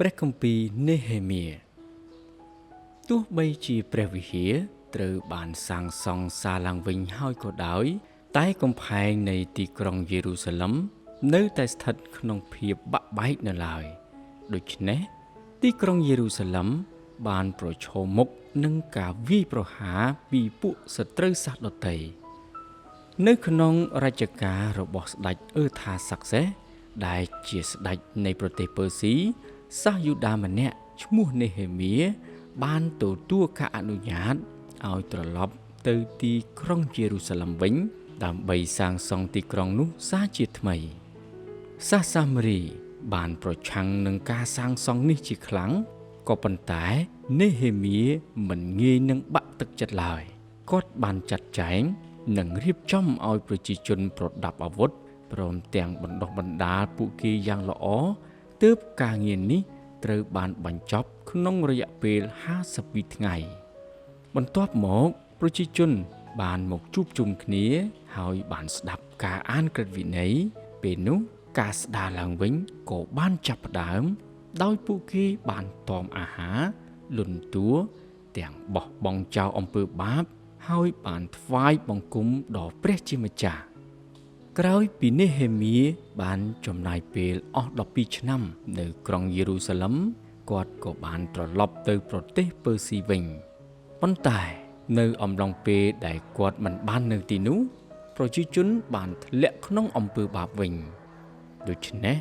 ព្រះគម្ពីរនេហេមៀទោះបីជាព្រះវិហារត្រូវបានសាងសង់សារឡើងវិញហើយក៏ដោយតែកំផែងនៃទីក្រុងយេរូសាឡិមនៅតែស្ថិតក្នុងភាពបាក់បែកនៅឡើយដូច្នេះទីក្រុងយេរូសាឡិមបានប្រឈមមុខនឹងការវាយប្រហារពីពួកសត្រូវសាសន៍ដទៃនៅក្នុងរជ្ជកាលរបស់ស្ដេចអឺថាសាក់សេសដែលជាស្ដេចនៃប្រទេសពឺស៊ីសាសយូដាម្នាក់ឈ្មោះនេហេមៀបានទទួលការអនុញ្ញាតឲ្យត្រឡប់ទៅទីក្រុងយេរូសាឡិមវិញដើម្បីសាងសង់ទីក្រុងនោះសាជាថ្មីសាសសាមារីបានប្រឆាំងនឹងការសាងសង់នេះជាខ្លាំងក៏ប៉ុន្តែនេហេមៀមិនងាយនឹងបាក់ទឹកចិត្តឡើយគាត់បានចាត់ចែងនិងរៀបចំឲ្យប្រជាជនប្រដាប់អាវុធព្រមទាំងបណ្ដុះបណ្ដាលពួកគេយ៉ាងល្អទើបការងារនេះត្រូវបានបញ្ចប់ក្នុងរយៈពេល52ថ្ងៃបន្ទាប់មកប្រជាជនបានមកជួបជុំគ្នាហើយបានស្ដាប់ការអានក្រឹតវិន័យពេលនោះការស្ដារឡើងវិញក៏បានចាប់ផ្ដើមដោយពួកគេបានតមអាហារលន់តួទាំងបោះបង់ចោលអំពើបាបហើយបានថ្វាយបង្គំដល់ព្រះជាម្ចាស់ក្រោយពីនេហេមៀបានចំណាយពេលអស់12ឆ្នាំនៅក្រុងយេរូសាឡិមគាត់ក៏បានត្រឡប់ទៅប្រទេសពឺស៊ីវិញប៉ុន្តែនៅអំឡុងពេលដែលគាត់មិនបាននៅទីនោះប្រជាជនបានធ្លាក់ក្នុងអំពើបាបវិញដូច្នេះ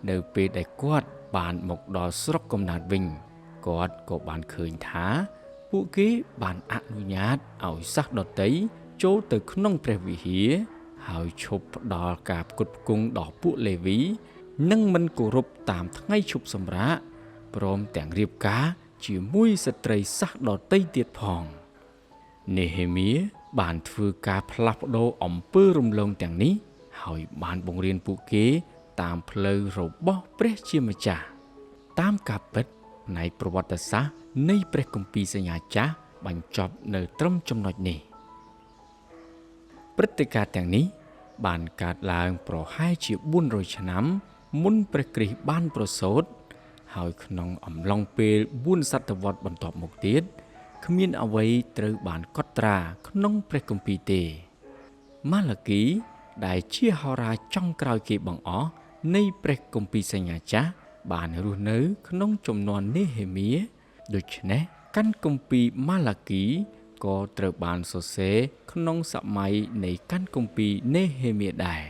នៅពេលដែលគាត់បានមកដល់ស្រុកកំណើតវិញគាត់ក៏បានឃើញថាពួកគេបានអនុញ្ញាតឲ្យសាសដទៃចូលទៅក្នុងព្រះវិហារហើយឈប់ផ្ដល់ការផ្គត់ផ្គង់ដល់ពួកលេវីនិងមិនគោរពតាមថ្ងៃឈប់សម្រាកព្រមទាំងរៀបការជាមួយស្ត្រីសាសដទៃទៀតផងនេហេមៀបានធ្វើការផ្លាស់ប្ដូរអំពើរំលងទាំងនេះហើយបានបង្រៀនពួកគេតាមផ្លូវរបស់ព្រះជាម្ចាស់តាមការពិតផ្នែកប្រវត្តិសាស្ត្រនៃព្រះគម្ពីរសញ្ញាចាស់បញ្ចប់នៅត្រឹមចំណុចនេះព្រឹត្តិការណ៍ទាំងនេះបានកើតឡើងប្រហែលជា400ឆ្នាំមុនព្រះគ្រីស្ទបានប្រសូតហើយក្នុងអំឡុងពេល4សតវត្សរ៍បន្ទាប់មកទៀតគ្មានអ្វីត្រូវបានកត់ត្រាក្នុងព្រះគម្ពីរទេម៉ាឡាគីដែលជាហោរាចុងក្រោយគេបង្អស់នៃព្រះគម្ពីរសញ្ញាចាស់បានរស់នៅក្នុងជំនាន់នេហេមៀដូច្នេះកាន់គម្ពីរម៉ាឡាគីក៏ត្រូវបានសរសេរក្នុងសម័យនៃកាន់គម្ពីរនេហេមៀដែរ